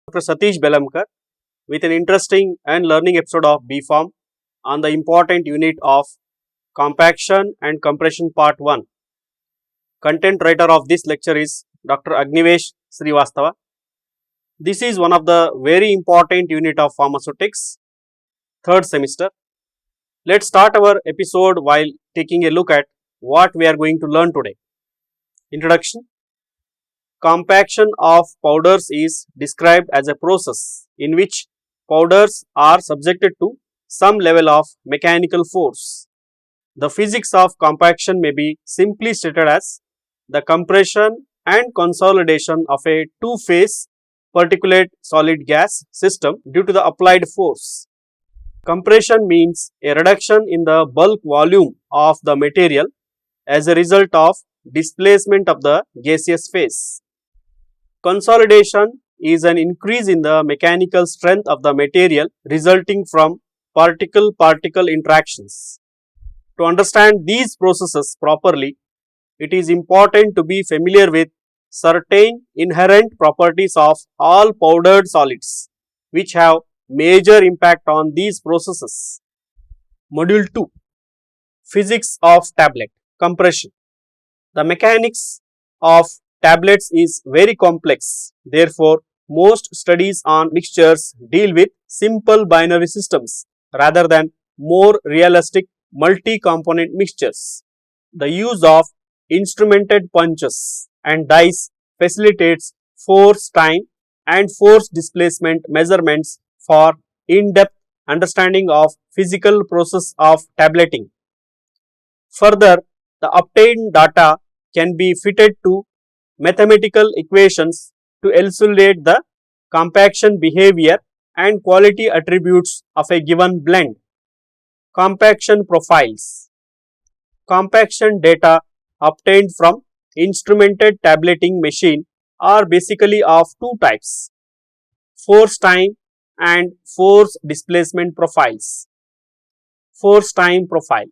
Dr. Satish Belamkar with an interesting and learning episode of BFARM on the important unit of compaction and compression part 1. Content writer of this lecture is Dr. Agnivesh Srivastava. This is one of the very important unit of pharmaceutics, third semester. Let's start our episode while taking a look at what we are going to learn today. Introduction. Compaction of powders is described as a process in which powders are subjected to some level of mechanical force. The physics of compaction may be simply stated as the compression and consolidation of a two-phase particulate solid gas system due to the applied force. Compression means a reduction in the bulk volume of the material as a result of displacement of the gaseous phase. Consolidation is an increase in the mechanical strength of the material resulting from particle-particle interactions. To understand these processes properly, it is important to be familiar with certain inherent properties of all powdered solids, which have major impact on these processes. Module 2. Physics of tablet compression. The mechanics of tablets is very complex. Therefore, most studies on mixtures deal with simple binary systems rather than more realistic multi-component mixtures. The use of instrumented punches and dies facilitates force time and force displacement measurements for in-depth understanding of physical process of tableting. Further, the obtained data can be fitted to mathematical equations to elucidate the compaction behavior and quality attributes of a given blend. Compaction profiles. Compaction data obtained from instrumented tableting machine are basically of two types: force time and force displacement profiles. Force time profile.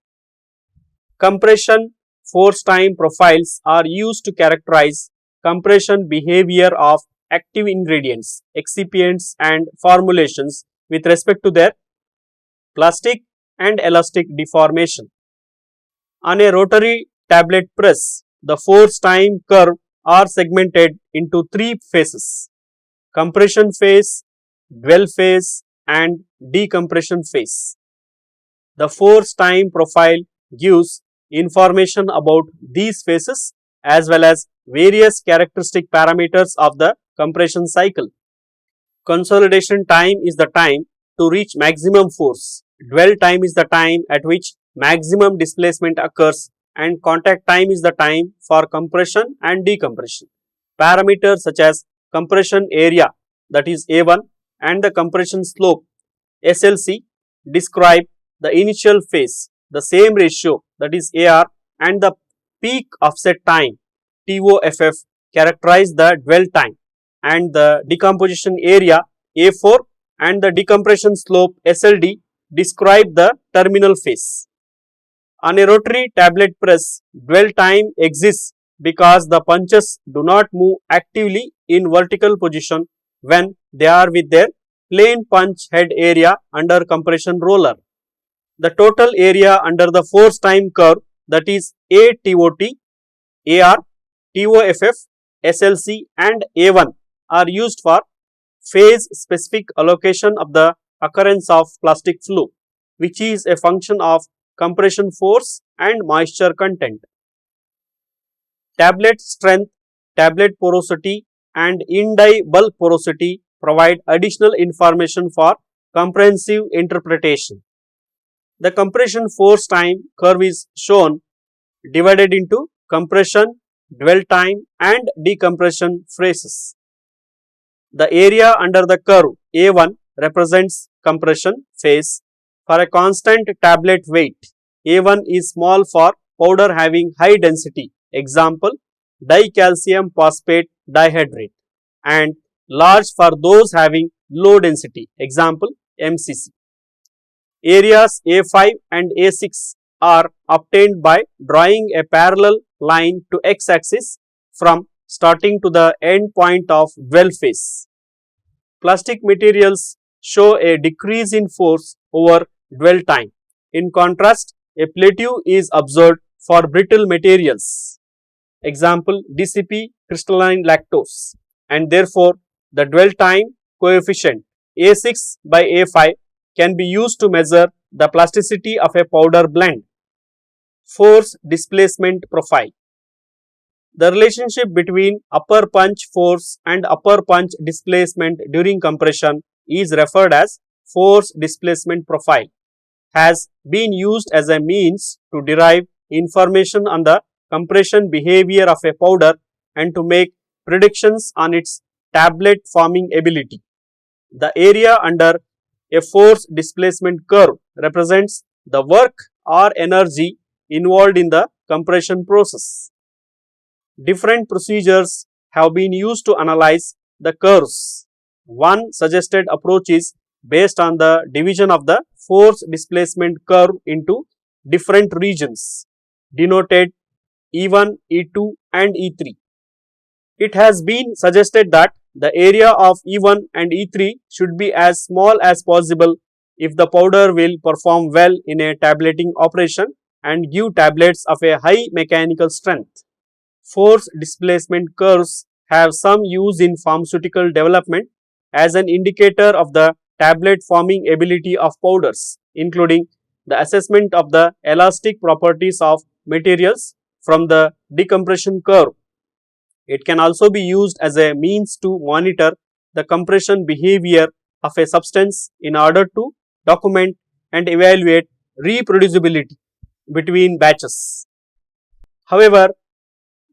Compression force time profiles are used to characterize compression behavior of active ingredients, excipients and formulations with respect to their plastic and elastic deformation. On a rotary tablet press, the force time curve are segmented into three phases: compression phase, dwell phase and decompression phase. The force time profile gives information about these phases as well as various characteristic parameters of the compression cycle. Consolidation time is the time to reach maximum force. Dwell time is the time at which maximum displacement occurs, and contact time is the time for compression and decompression. Parameters such as compression area, that is A1, and the compression slope SLC describe the initial phase. The same ratio, that is AR, and the peak offset time TOFF characterize the dwell time, and the decomposition area A4 and the decompression slope SLD describe the terminal phase. On a rotary tablet press, dwell time exists because the punches do not move actively in vertical position when they are with their plane punch head area under compression roller. The total area under the force time curve, that is ATOT, AR, TOFF, SLC and A1 are used for phase specific allocation of the occurrence of plastic flow, which is a function of compression force and moisture content. Tablet strength, tablet porosity and in-die bulk porosity provide additional information for comprehensive interpretation. The compression force time curve is shown divided into compression, dwell time and decompression phases. The area under the curve A1 represents compression phase. For a constant tablet weight, A1 is small for powder having high density, example dicalcium phosphate dihydrate, and large for those having low density, example MCC. Areas A5 and A6 are obtained by drawing a parallel line to x-axis from starting to the end point of dwell phase. plastic materials show a decrease in force over dwell time. In contrast, a plateau is observed for brittle materials. Example, DCP crystalline lactose, and therefore the dwell time coefficient A6 by A5 can be used to measure the plasticity of a powder blend. Force displacement profile. The relationship between upper punch force and upper punch displacement during compression is referred as force displacement profile, has been used as a means to derive information on the compression behavior of a powder and to make predictions on its tablet forming ability. The area under a force displacement curve represents the work or energy involved in the compression process. Different procedures have been used to analyze the curves. One suggested approach is based on the division of the force displacement curve into different regions, denoted E1, E2 and E3. It has been suggested that the area of E1 and E3 should be as small as possible if the powder will perform well in a tableting operation and give tablets of a high mechanical strength. Force displacement curves have some use in pharmaceutical development as an indicator of the tablet forming ability of powders, including the assessment of the elastic properties of materials from the decompression curve. It can also be used as a means to monitor the compression behavior of a substance in order to document and evaluate reproducibility between batches. However,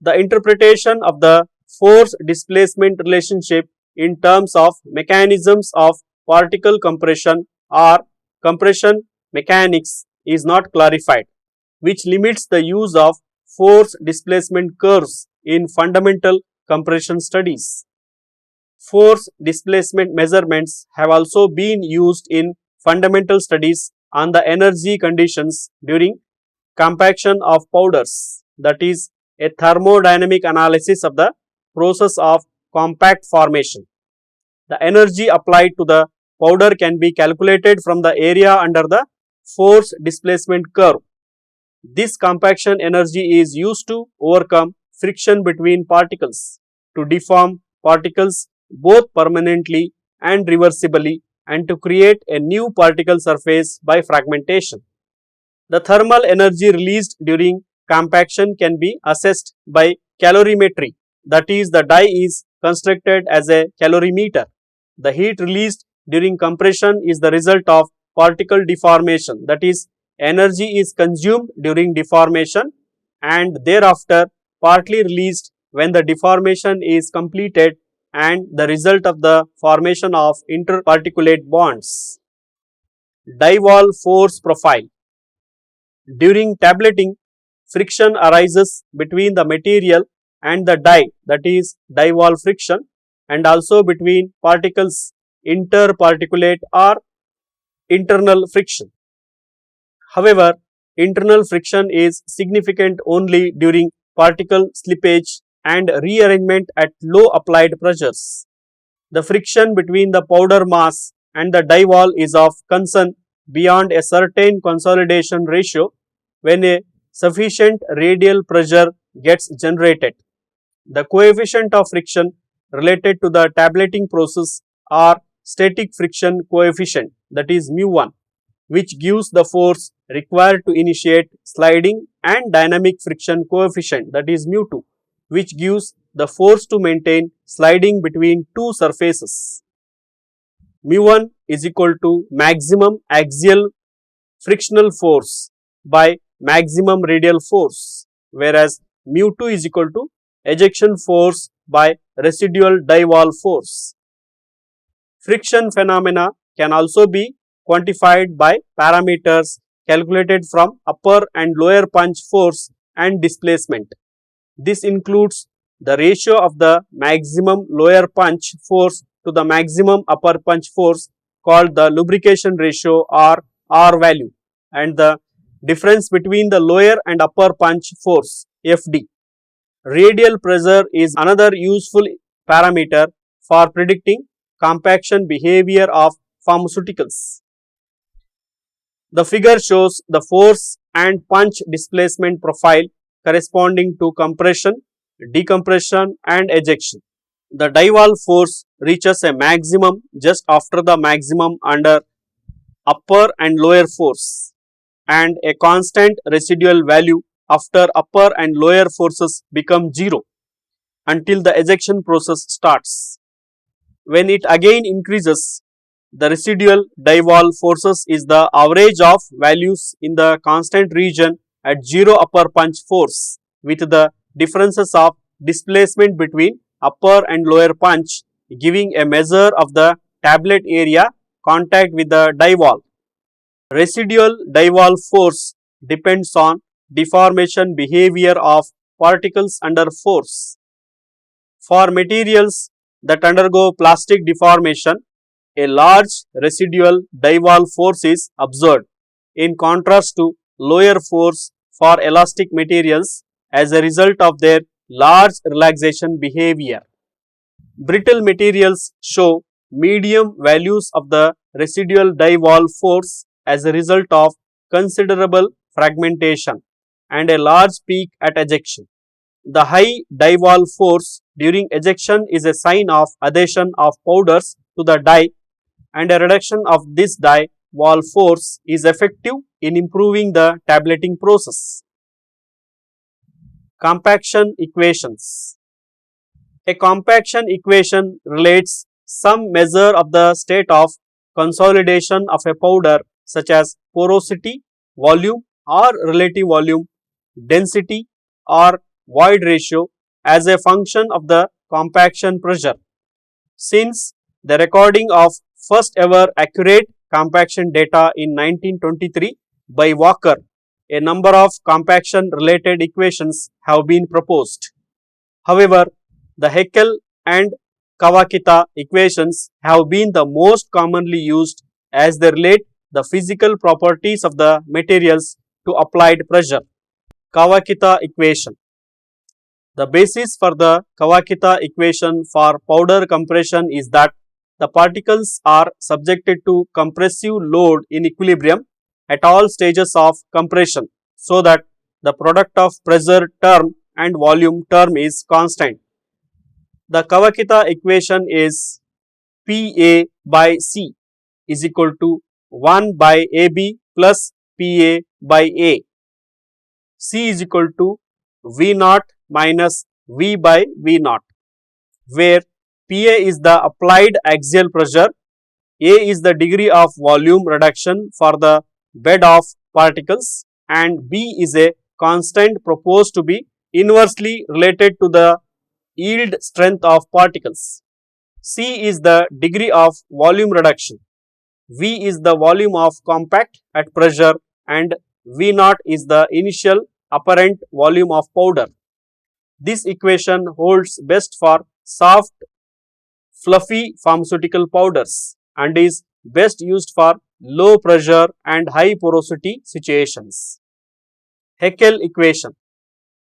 the interpretation of the force displacement relationship in terms of mechanisms of particle compression or compression mechanics is not clarified, which limits the use of force displacement curves in fundamental compression studies. Force displacement measurements have also been used in fundamental studies on the energy conditions during compaction of powders, that is, a thermodynamic analysis of the process of compact formation. The energy applied to the powder can be calculated from the area under the force displacement curve. This compaction energy is used to overcome friction between particles, to deform particles both permanently and reversibly, and to create a new particle surface by fragmentation. The thermal energy released during compaction can be assessed by calorimetry, that is, the die is constructed as a calorimeter. The heat released during compression is the result of particle deformation, that is, energy is consumed during deformation and thereafter partly released when the deformation is completed and the result of the formation of interparticulate bonds. Die wall force profile. During tableting, friction arises between the material and the die, that is, die wall friction, and also between particles, interparticulate or internal friction. However, internal friction is significant only during particle slippage and rearrangement at low applied pressures. The friction between the powder mass and the die wall is of concern beyond a certain consolidation ratio when a sufficient radial pressure gets generated. The coefficient of friction related to the tableting process are static friction coefficient, that is mu1, which gives the force required to initiate sliding, and dynamic friction coefficient, that is mu2, which gives the force to maintain sliding between two surfaces. Mu1 is equal to maximum axial frictional force by maximum radial force, whereas mu2 is equal to ejection force by residual die wall force. Friction phenomena can also be quantified by parameters calculated from upper and lower punch force and displacement. This includes the ratio of the maximum lower punch force to the maximum upper punch force, called the lubrication ratio or R value, and the difference between the lower and upper punch force, FD. Radial pressure is another useful parameter for predicting compaction behavior of pharmaceuticals. The figure shows the force and punch displacement profile corresponding to compression, decompression and ejection. The die-wall force reaches a maximum just after the maximum under upper and lower force, and a constant residual value after upper and lower forces become 0 until the ejection process starts. When it again increases, the residual die-wall forces is the average of values in the constant region at 0 upper punch force with the differences of displacement between upper and lower punch giving a measure of the tablet area contact with the die wall. Residual die wall force depends on deformation behavior of particles under force. For materials that undergo plastic deformation, a large residual die wall force is observed in contrast to lower force for elastic materials as a result of their large relaxation behavior. Brittle materials show medium values of the residual die wall force as a result of considerable fragmentation and a large peak at ejection. The high die wall force during ejection is a sign of adhesion of powders to the die, and a reduction of this die wall force is effective in improving the tableting process. Compaction equations. A compaction equation relates some measure of the state of consolidation of a powder such as porosity, volume or relative volume, density or void ratio as a function of the compaction pressure. Since the recording of first ever accurate compaction data in 1923 by Walker, a number of compaction related equations have been proposed. However, the Haeckel and Kawakita equations have been the most commonly used as they relate the physical properties of the materials to applied pressure. Kawakita equation. The basis for the Kawakita equation for powder compression is that the particles are subjected to compressive load in equilibrium at all stages of compression, so that the product of pressure term and volume term is constant. The Kawakita equation is PA by C is equal to 1 by AB plus PA by A. C is equal to V naught minus V by V naught, where PA is the applied axial pressure, A is the degree of volume reduction for the bed of particles, and B is a constant proposed to be inversely related to the yield strength of particles. C is the degree of volume reduction, V is the volume of compact at pressure, and V naught is the initial apparent volume of powder. This equation holds best for soft, fluffy pharmaceutical powders and is best used for low pressure and high porosity situations. Haeckel equation.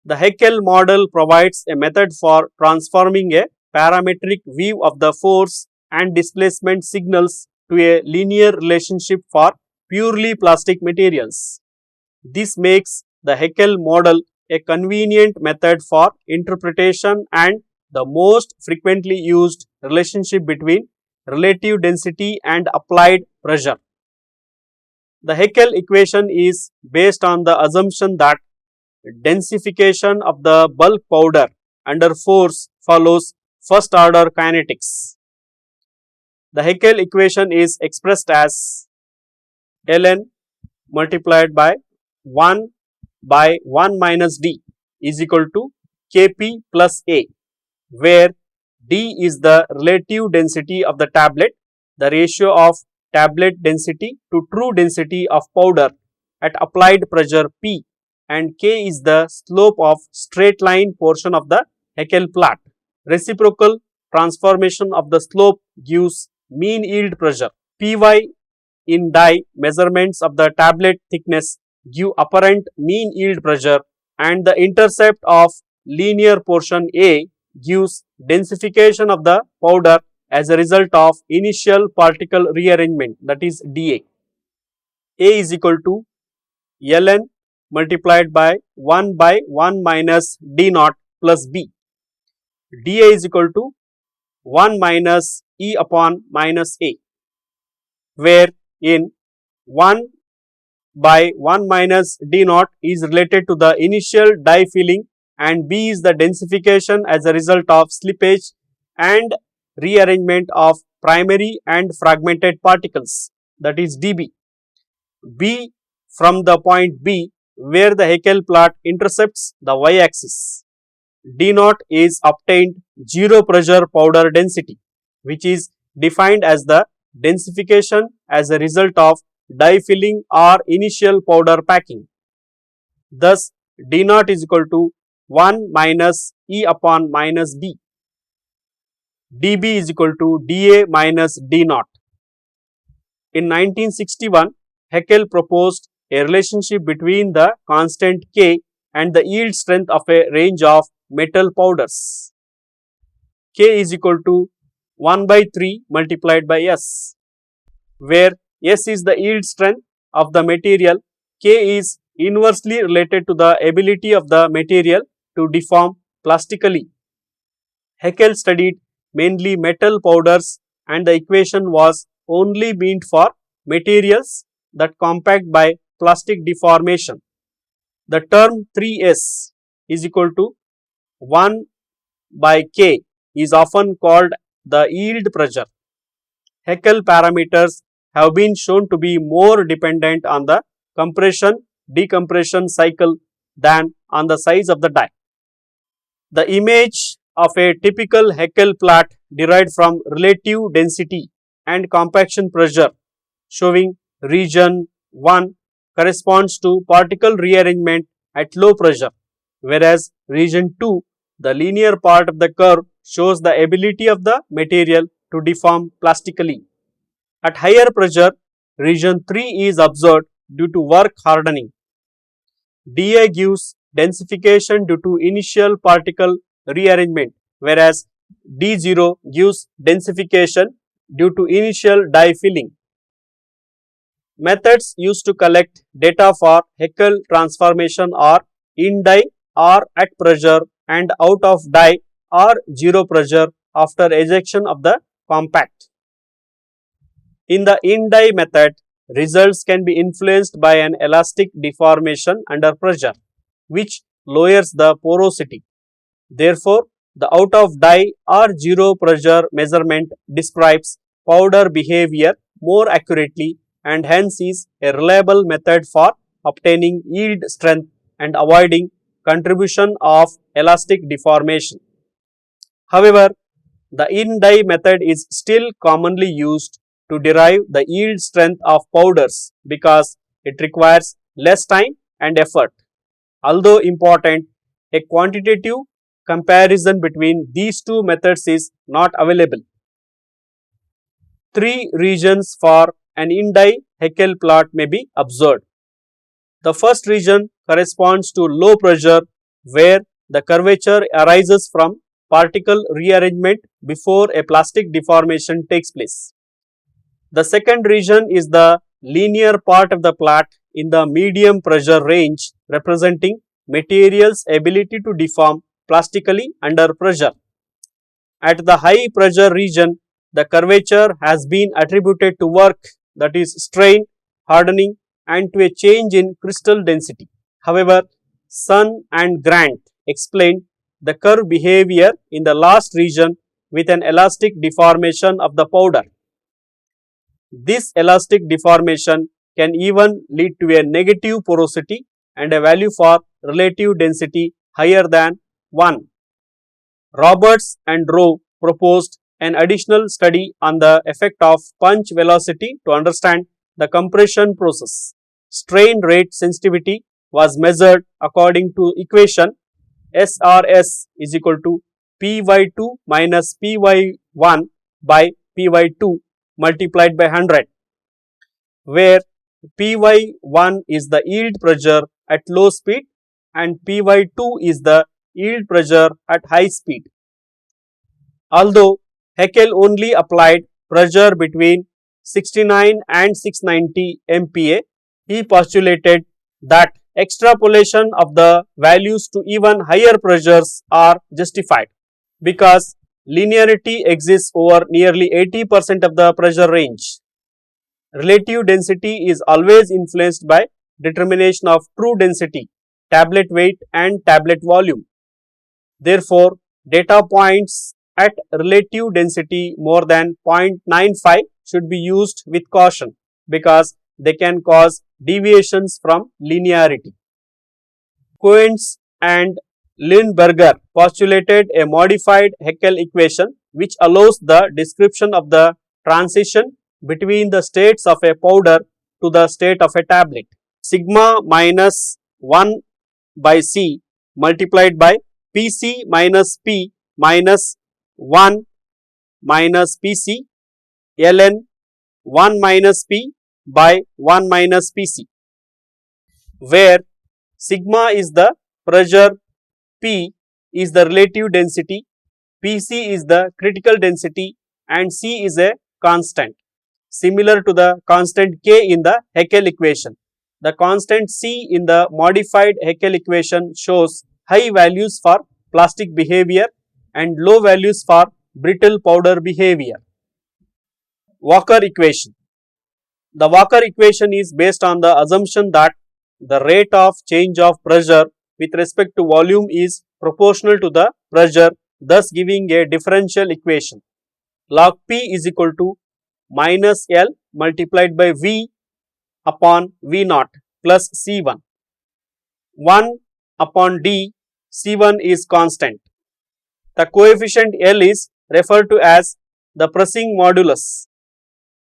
The Haeckel model provides a method for transforming a parametric view of the force and displacement signals to a linear relationship for purely plastic materials. This makes the Haeckel model a convenient method for interpretation and the most frequently used relationship between relative density and applied pressure. The Haeckel equation is based on the assumption that densification of the bulk powder under force follows first order kinetics. The Haeckel equation is expressed as ln multiplied by 1 by 1 minus d is equal to Kp plus A, where d is the relative density of the tablet, the ratio of tablet density to true density of powder at applied pressure P, and K is the slope of straight line portion of the Haeckel plot. Reciprocal transformation of the slope gives mean yield pressure. Py in die measurements of the tablet thickness give apparent mean yield pressure, and the intercept of linear portion A gives densification of the powder as a result of initial particle rearrangement, that is dA. A is equal to ln multiplied by 1 minus d naught plus b. dA is equal to 1 minus E upon minus A, where in 1 by 1 minus d naught is related to the initial dye filling and B is the densification as a result of slippage and rearrangement of primary and fragmented particles, that is dB. B from the point B where the Haeckel plot intercepts the y-axis. D naught is obtained zero pressure powder density, which is defined as the densification as a result of dye filling or initial powder packing. Thus, D naught is equal to 1 minus E upon minus B. dB is equal to dA minus D naught. In 1961, Haeckel proposed a relationship between the constant K and the yield strength of a range of metal powders. K is equal to 1 by 3 multiplied by S, where S is the yield strength of the material, K is inversely related to the ability of the material to deform plastically. Haeckel studied mainly metal powders and the equation was only meant for materials that compact by plastic deformation. The term 3S is equal to 1 by K is often called the yield pressure. Haeckel parameters have been shown to be more dependent on the compression-decompression cycle than on the size of the die. The image of a typical Haeckel plot derived from relative density and compaction pressure showing region 1 corresponds to particle rearrangement at low pressure, whereas region 2, the linear part of the curve, shows the ability of the material to deform plastically. At higher pressure, region 3 is observed due to work hardening. dA gives densification due to initial particle rearrangement, whereas D0 gives densification due to initial dye filling. Methods used to collect data for Haeckel transformation are in dye or at pressure and out of dye or zero pressure after ejection of the compact. In the in dye method, results can be influenced by an elastic deformation under pressure, which lowers the porosity. Therefore, the out of dye or zero pressure measurement describes powder behavior more accurately and hence is a reliable method for obtaining yield strength and avoiding contribution of elastic deformation. However, the in dye method is still commonly used to derive the yield strength of powders because it requires less time and effort. Although important, a quantitative comparison between these two methods is not available. Three regions for an in dye Haeckel plot may be observed. The first region corresponds to low pressure where the curvature arises from particle rearrangement before a plastic deformation takes place. The second region is the linear part of the plot in the medium pressure range representing material's ability to deform plastically under pressure. At the high pressure region, the curvature has been attributed to work, that is strain, hardening and to a change in crystal density. However, Sun and Grant explained the curve behavior in the last region with an elastic deformation of the powder. This elastic deformation can even lead to a negative porosity and a value for relative density higher than 1. Roberts and Rowe proposed an additional study on the effect of punch velocity to understand the compression process. Strain rate sensitivity was measured according to equation SRS is equal to Py2 minus Py1 by Py2 multiplied by 100, where Py1 is the yield pressure at low speed and Py2 is the yield pressure at high speed. Although Haeckel only applied pressure between 69 and 690 MPa. He postulated that extrapolation of the values to even higher pressures are justified because linearity exists over nearly 80% of the pressure range. Relative density is always influenced by determination of true density, tablet weight and tablet volume. Therefore, data points at relative density more than 0.95 should be used with caution because they can cause deviations from linearity. Coens and Lindberger postulated a modified Haeckel equation which allows the description of the transition between the states of a powder to the state of a tablet. Sigma minus 1 by C multiplied by Pc minus P minus 1 minus Pc ln 1 minus P by 1 minus Pc, where sigma is the pressure, P is the relative density, Pc is the critical density and C is a constant, similar to the constant K in the Haeckel equation. The constant C in the modified Haeckel equation shows high values for plastic behavior and low values for brittle powder behavior. Walker equation. The Walker equation is based on the assumption that the rate of change of pressure with respect to volume is proportional to the pressure, thus giving a differential equation. Log P is equal to minus L multiplied by V upon V naught plus C1. 1 upon D, C1 is constant. The coefficient L is referred to as the pressing modulus.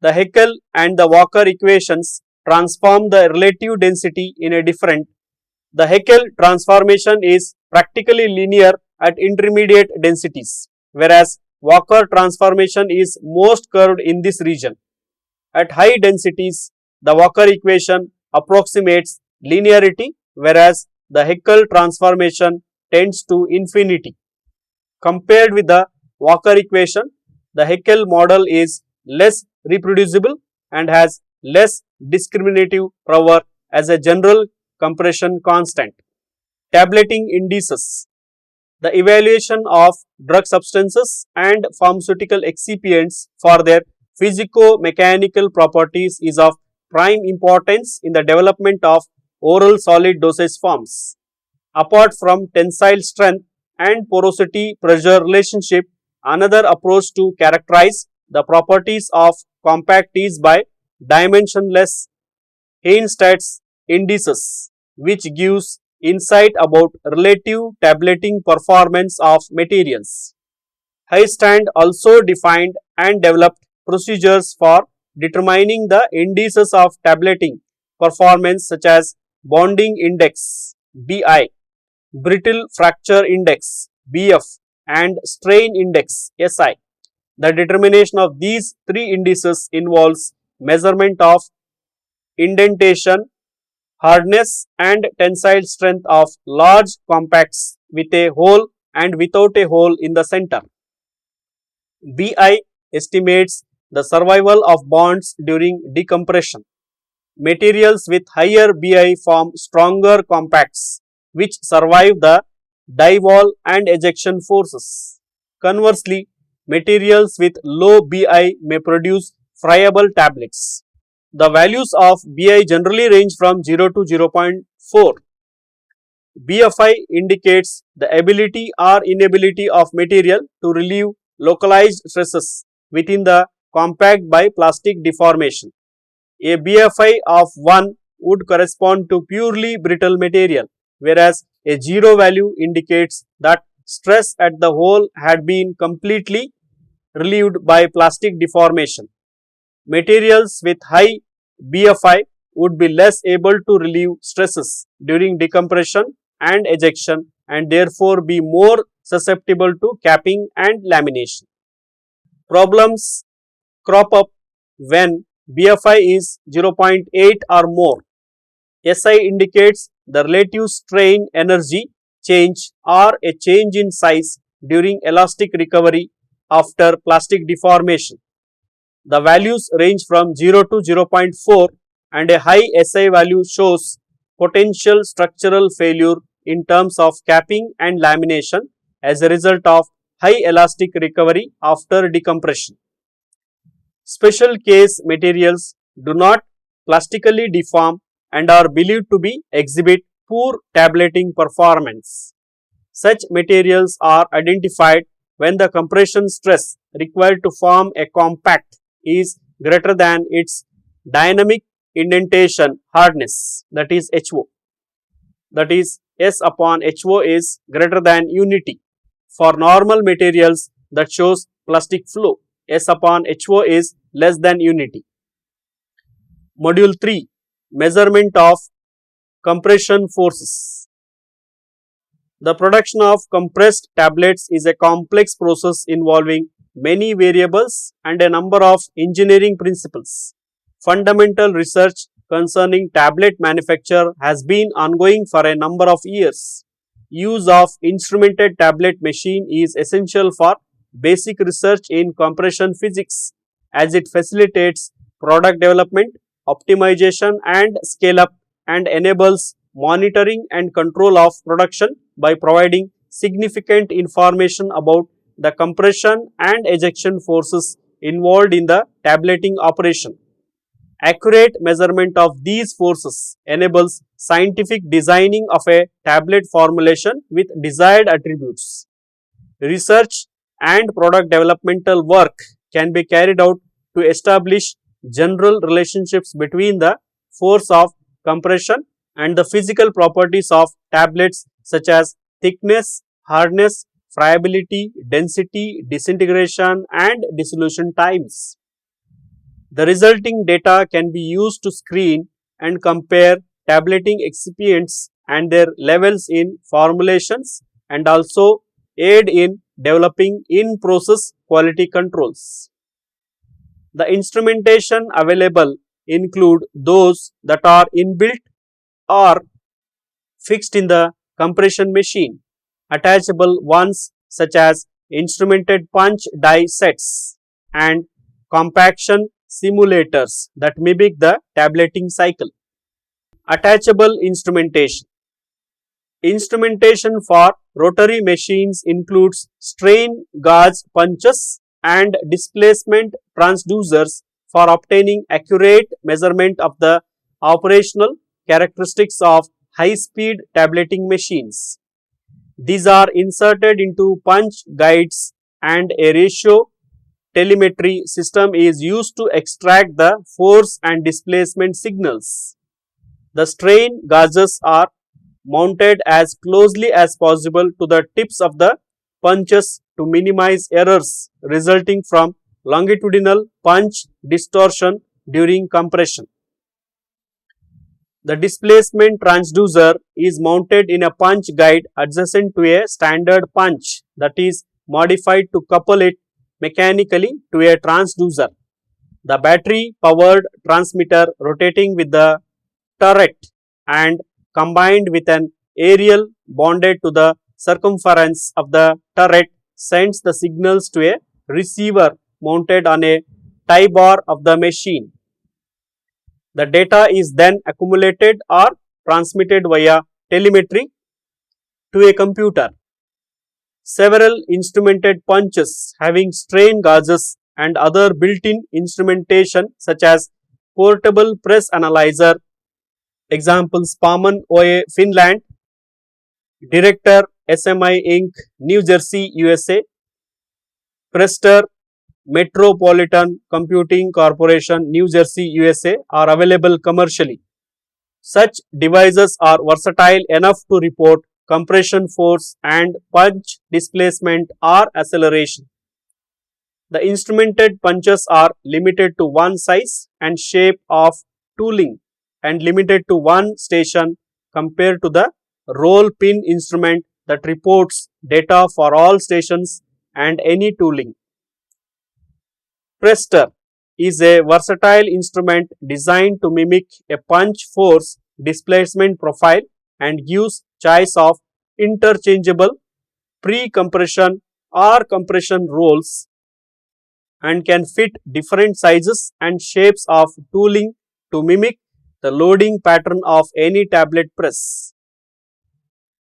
The Haeckel and the Walker equations transform the relative density in a different. The Haeckel transformation is practically linear at intermediate densities, whereas Walker transformation is most curved in this region. At high densities, the Walker equation approximates linearity, whereas the Haeckel transformation tends to infinity. Compared with the Walker equation, the Haeckel model is less reproducible and has less discriminative power as a general compression constant. Tableting indices. The evaluation of drug substances and pharmaceutical excipients for their physico-mechanical properties is of prime importance in the development of oral solid dosage forms. Apart from tensile strength and porosity pressure relationship, another approach to characterize the properties of compact is by dimensionless Heinstadt's indices, which gives insight about relative tableting performance of materials. Heinstadt also defined and developed procedures for determining the indices of tableting performance such as bonding index BI, brittle fracture index BF and strain index SI. The determination of these three indices involves measurement of indentation, hardness and tensile strength of large compacts with a hole and without a hole in the center. BI estimates the survival of bonds during decompression. Materials with higher BI form stronger compacts which survive the die-wall and ejection forces. Conversely, materials with low BI may produce friable tablets. The values of BI generally range from 0 to 0.4. BFI indicates the ability or inability of material to relieve localized stresses within the compact by plastic deformation. A BFI of 1 would correspond to purely brittle material, whereas a 0 value indicates that stress at the hole had been completely relieved by plastic deformation. Materials with high BFI would be less able to relieve stresses during decompression and ejection and therefore be more susceptible to capping and lamination. Problems crop up when BFI is 0.8 or more. SI indicates the relative strain energy change or a change in size during elastic recovery after plastic deformation. The values range from 0 to 0.4 and a high SI value shows potential structural failure in terms of capping and lamination as a result of high elastic recovery after decompression. Special case materials do not plastically deform and are believed to exhibit poor tableting performance. Such materials are identified when the compression stress required to form a compact is greater than its dynamic indentation hardness, that is HO. That is S upon HO is greater than unity. For normal materials that shows plastic flow, S upon HO is less than unity. Module 3, measurement of compression forces. The production of compressed tablets is a complex process involving many variables and a number of engineering principles. Fundamental research concerning tablet manufacture has been ongoing for a number of years. Use of instrumented tablet machine is essential for basic research in compression physics as it facilitates product development, optimization and scale up and enables monitoring and control of production by providing significant information about the compression and ejection forces involved in the tableting operation. Accurate measurement of these forces enables scientific designing of a tablet formulation with desired attributes. Research and product developmental work can be carried out to establish general relationships between the force of compression and the physical properties of tablets such as thickness, hardness, friability, density, disintegration and dissolution times. The resulting data can be used to screen and compare tableting excipients and their levels in formulations and also aid in developing in-process quality controls. The instrumentation available include those that are inbuilt or fixed in the compression machine, attachable ones such as instrumented punch die sets and compaction simulators that mimic the tableting cycle. Attachable instrumentation. Instrumentation for rotary machines includes strain gauge punches and displacement transducers for obtaining accurate measurement of the operational characteristics of high-speed tableting machines. These are inserted into punch guides and a ratio telemetry system is used to extract the force and displacement signals. The strain gauges are mounted as closely as possible to the tips of the punches to minimize errors resulting from longitudinal punch distortion during compression. The displacement transducer is mounted in a punch guide adjacent to a standard punch that is modified to couple it mechanically to a transducer. The battery powered transmitter rotating with the turret and combined with an aerial bonded to the circumference of the turret sends the signals to a receiver mounted on a tie bar of the machine. The data is then accumulated or transmitted via telemetry to a computer. Several instrumented punches having strain gauges and other built-in instrumentation such as portable press analyzer, example Spaman OA Finland, Director SMI Inc. New Jersey USA, Prester Metropolitan Computing Corporation New Jersey USA are available commercially. Such devices are versatile enough to report compression force and punch displacement or acceleration. The instrumented punches are limited to one size and shape of tooling and limited to one station compared to the roll pin instrument that reports data for all stations and any tooling. Prester is a versatile instrument designed to mimic a punch force displacement profile and gives choice of interchangeable pre-compression or compression rolls and can fit different sizes and shapes of tooling to mimic the loading pattern of any tablet press.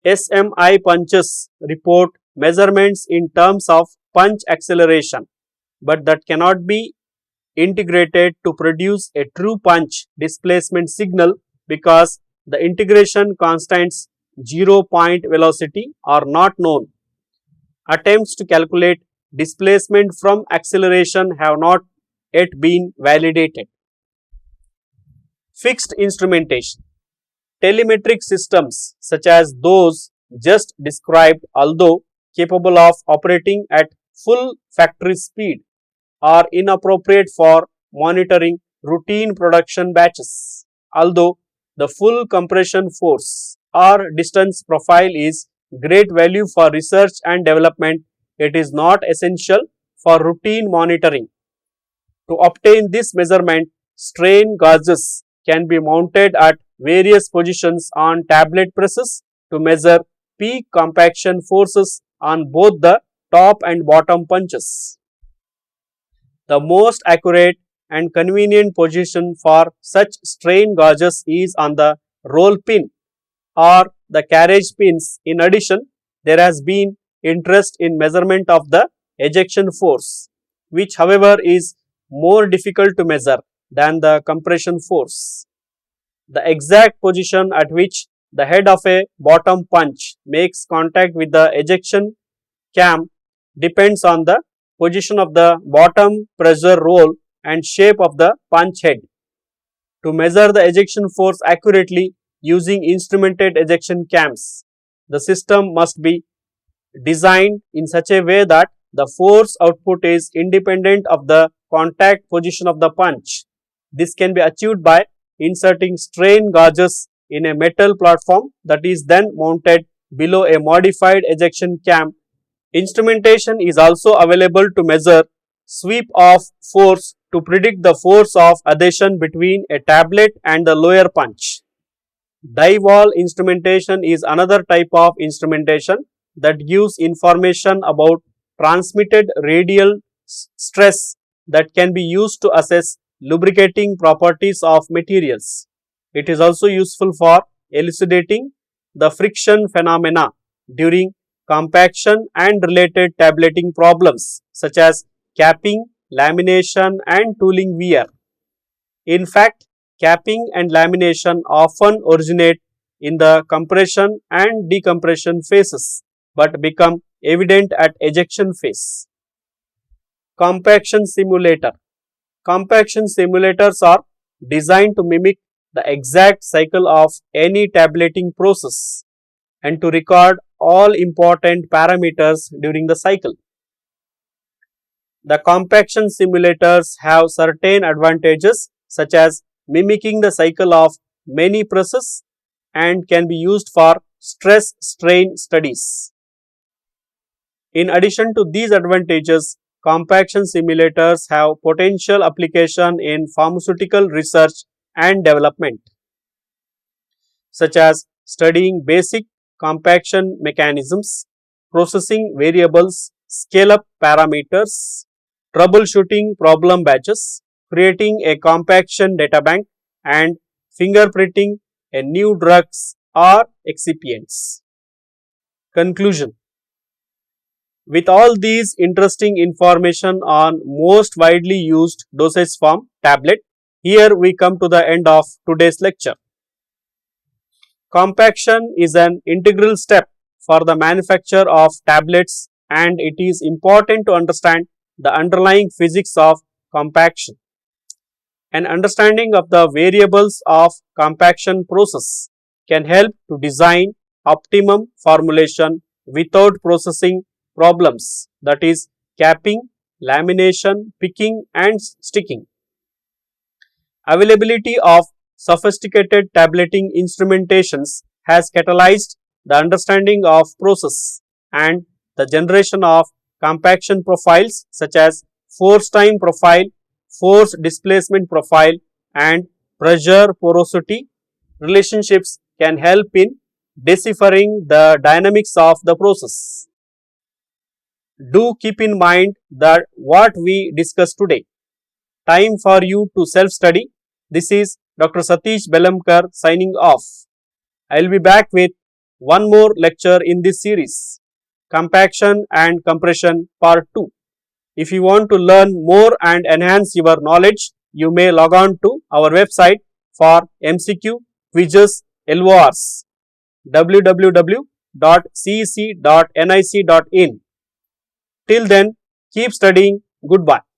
SMI punches report measurements in terms of punch acceleration, but that cannot be integrated to produce a true punch displacement signal because the integration constants 0 point velocity are not known. Attempts to calculate displacement from acceleration have not yet been validated. Fixed instrumentation. Telemetric systems such as those just described, although capable of operating at full factory speed, are inappropriate for monitoring routine production batches. Although the full compression force or distance profile is great value for research and development, it is not essential for routine monitoring. To obtain this measurement, strain gauges can be mounted at various positions on tablet presses to measure peak compaction forces on both the top and bottom punches. The most accurate and convenient position for such strain gauges is on the roll pin or the carriage pins. In addition, there has been interest in measurement of the ejection force, which however is more difficult to measure than the compression force. The exact position at which the head of a bottom punch makes contact with the ejection cam depends on the position of the bottom pressure roll and shape of the punch head. To measure the ejection force accurately using instrumented ejection cams, the system must be designed in such a way that the force output is independent of the contact position of the punch. This can be achieved by inserting strain gauges in a metal platform that is then mounted below a modified ejection cam. Instrumentation is also available to measure sweep of force to predict the force of adhesion between a tablet and the lower punch. Die wall instrumentation is another type of instrumentation that gives information about transmitted radial stress that can be used to assess lubricating properties of materials. It is also useful for elucidating the friction phenomena during compaction and related tableting problems such as capping, lamination and tooling wear. In fact, capping and lamination often originate in the compression and decompression phases but become evident at ejection phase. Compaction simulator. Compaction simulators are designed to mimic the exact cycle of any tableting process and to record all important parameters during the cycle. The compaction simulators have certain advantages such as mimicking the cycle of many presses and can be used for stress strain studies. In addition to these advantages, compaction simulators have potential application in pharmaceutical research and development, such as studying basic compaction mechanisms, processing variables, scale-up parameters, troubleshooting problem batches, creating a compaction databank, and fingerprinting a new drugs or excipients. Conclusion. With all these interesting information on most widely used dosage form tablet, here we come to the end of today's lecture. Compaction is an integral step for the manufacture of tablets and it is important to understand the underlying physics of compaction. An understanding of the variables of compaction process can help to design optimum formulation without processing problems, that is capping, lamination, picking and sticking. Availability of sophisticated tableting instrumentations has catalyzed the understanding of process and the generation of compaction profiles such as force time profile, force displacement profile and pressure porosity relationships can help in deciphering the dynamics of the process. do keep in mind that what we discussed today. Time for you to self-study. This is Dr. Satish Belamkar signing off. I will be back with one more lecture in this series, Compaction and Compression Part 2. If you want to learn more and enhance your knowledge, you may log on to our website for MCQ, quizzes, LORs, www.cec.nic.in. Till then, keep studying. Goodbye.